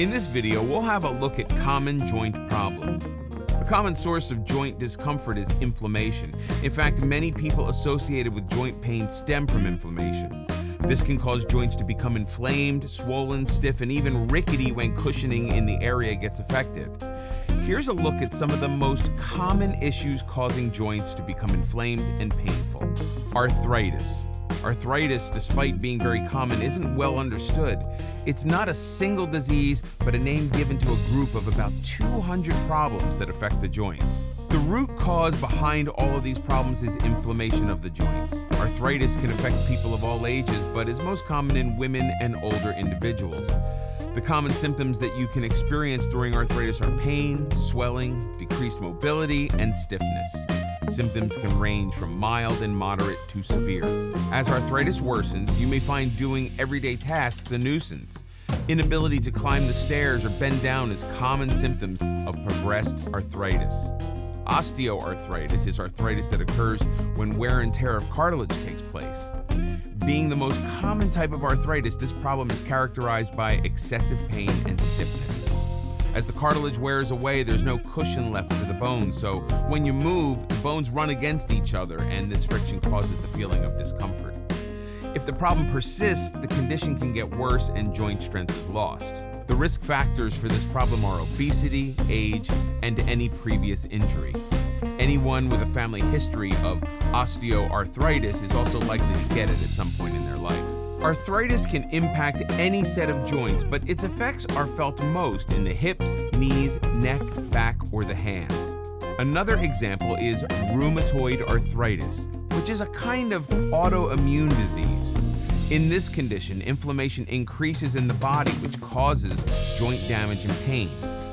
In this video, we'll have a look at common joint problems. A common source of joint discomfort is inflammation. In fact, many people associated with joint pain stem from inflammation. This can cause joints to become inflamed, swollen, stiff, and even rickety when cushioning in the area gets affected. Here's a look at some of the most common issues causing joints to become inflamed and painful. Arthritis. Arthritis, despite being very common, isn't well understood. It's not a single disease, but a name given to a group of about 200 problems that affect the joints. The root cause behind all of these problems is inflammation of the joints. Arthritis can affect people of all ages, but is most common in women and older individuals. The common symptoms that you can experience during arthritis are pain, swelling, decreased mobility, and stiffness. Symptoms can range from mild and moderate to severe. As arthritis worsens, you may find doing everyday tasks a nuisance. Inability to climb the stairs or bend down is common symptoms of progressed arthritis. Osteoarthritis is arthritis that occurs when wear and tear of cartilage takes place. Being the most common type of arthritis, this problem is characterized by excessive pain and stiffness. As the cartilage wears away, there's no cushion left for the bones, so when you move, the bones run against each other, and this friction causes the feeling of discomfort. If the problem persists, the condition can get worse and joint strength is lost. The risk factors for this problem are obesity, age, and any previous injury. Anyone with a family history of osteoarthritis is also likely to get it at some point in their life. Arthritis can impact any set of joints, but its effects are felt most in the hips, knees, neck, back, or the hands. Another example is rheumatoid arthritis, which is a kind of autoimmune disease. In this condition, inflammation increases in the body, which causes joint damage and pain.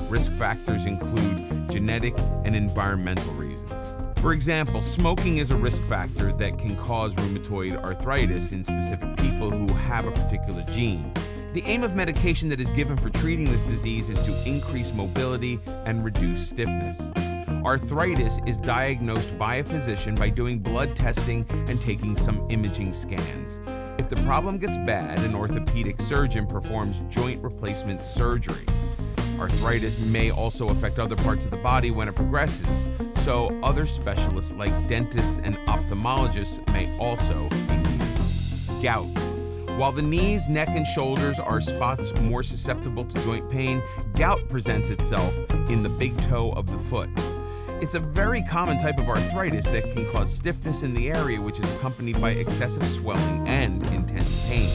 Risk factors include genetic and environmental reasons. For example, smoking is a risk factor that can cause rheumatoid arthritis in specific people who have a particular gene. The aim of medication that is given for treating this disease is to increase mobility and reduce stiffness. Arthritis is diagnosed by a physician by doing blood testing and taking some imaging scans. If the problem gets bad, an orthopedic surgeon performs joint replacement surgery. Arthritis may also affect other parts of the body when it progresses, so other specialists like dentists and ophthalmologists may also be needed. Gout. While the knees, neck, and shoulders are spots more susceptible to joint pain, gout presents itself in the big toe of the foot. It's a very common type of arthritis that can cause stiffness in the area, which is accompanied by excessive swelling and intense pain.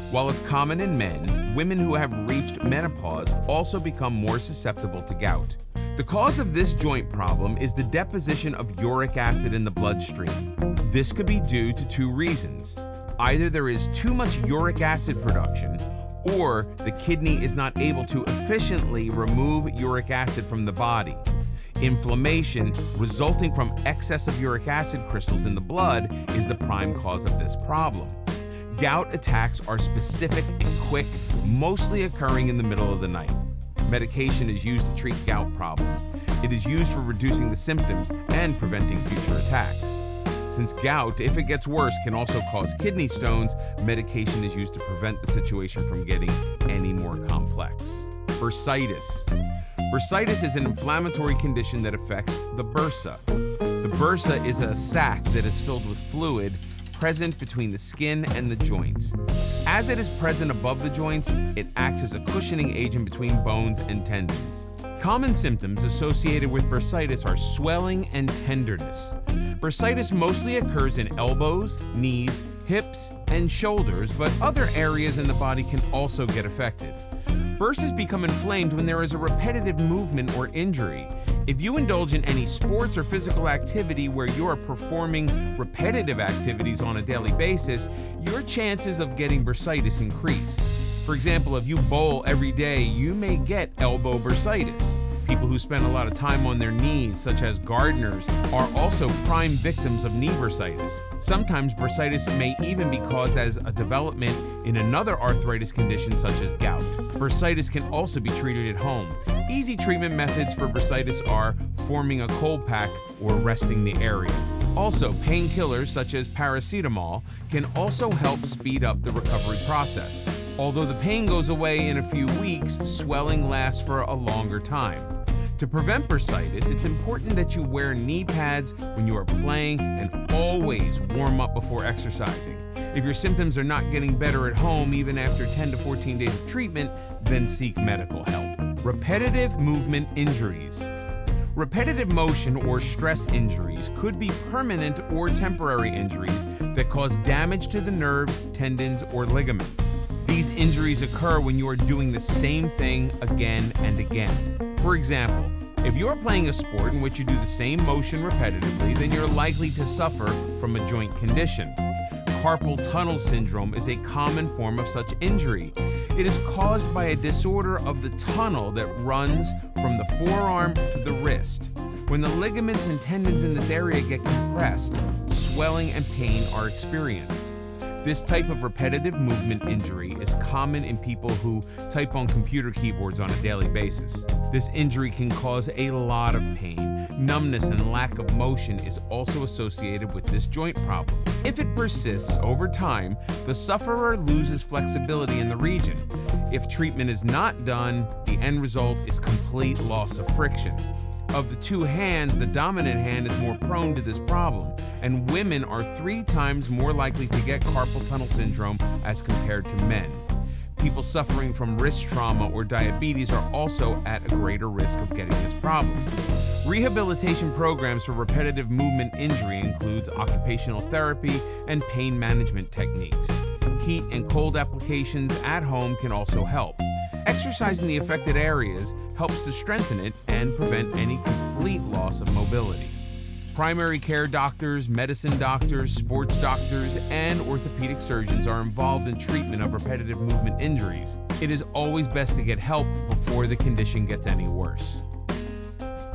While it's common in men, women who have reached menopause also become more susceptible to gout. The cause of this joint problem is the deposition of uric acid in the bloodstream. This could be due to two reasons. Either there is too much uric acid production, or the kidney is not able to efficiently remove uric acid from the body. Inflammation resulting from excess of uric acid crystals in the blood is the prime cause of this problem. Gout attacks are specific and quick, mostly occurring in the middle of the night. Medication is used to treat gout problems. It is used for reducing the symptoms and preventing future attacks. Since gout, if it gets worse, can also cause kidney stones, medication is used to prevent the situation from getting any more complex. Bursitis. Bursitis is an inflammatory condition that affects the bursa. The bursa is a sac that is filled with fluid present between the skin and the joints. As it is present above the joints, it acts as a cushioning agent between bones and tendons. Common symptoms associated with bursitis are swelling and tenderness. Bursitis mostly occurs in elbows, knees, hips, and shoulders, but other areas in the body can also get affected. Bursas become inflamed when there is a repetitive movement or injury. If you indulge in any sports or physical activity where you are performing repetitive activities on a daily basis, your chances of getting bursitis increase. For example, if you bowl every day, you may get elbow bursitis. People who spend a lot of time on their knees, such as gardeners, are also prime victims of knee bursitis. Sometimes bursitis may even be caused as a development in another arthritis condition such as gout. Bursitis can also be treated at home. Easy treatment methods for bursitis are forming a cold pack or resting the area. Also, painkillers such as paracetamol can also help speed up the recovery process. Although the pain goes away in a few weeks, swelling lasts for a longer time. To prevent bursitis, it's important that you wear knee pads when you are playing and always warm up before exercising. If your symptoms are not getting better at home even after 10 to 14 days of treatment, then seek medical help. Repetitive movement injuries. Repetitive motion or stress injuries could be permanent or temporary injuries that cause damage to the nerves, tendons, or ligaments. These injuries occur when you are doing the same thing again and again. For example, if you're playing a sport in which you do the same motion repetitively, then you're likely to suffer from a joint condition. Carpal tunnel syndrome is a common form of such injury. It is caused by a disorder of the tunnel that runs from the forearm to the wrist. When the ligaments and tendons in this area get compressed, swelling and pain are experienced. This type of repetitive movement injury is common in people who type on computer keyboards on a daily basis. This injury can cause a lot of pain. Numbness and lack of motion is also associated with this joint problem. If it persists over time, the sufferer loses flexibility in the region. If treatment is not done, the end result is complete loss of friction. Of the two hands, the dominant hand is more prone to this problem, and women are 3 times more likely to get carpal tunnel syndrome as compared to men. People suffering from wrist trauma or diabetes are also at a greater risk of getting this problem. Rehabilitation programs for repetitive movement injury includes occupational therapy and pain management techniques. Heat and cold applications at home can also help. Exercising the affected areas helps to strengthen it and prevent any complete loss of mobility. Primary care doctors, medicine doctors, sports doctors, and orthopedic surgeons are involved in treatment of repetitive movement injuries. It is always best to get help before the condition gets any worse.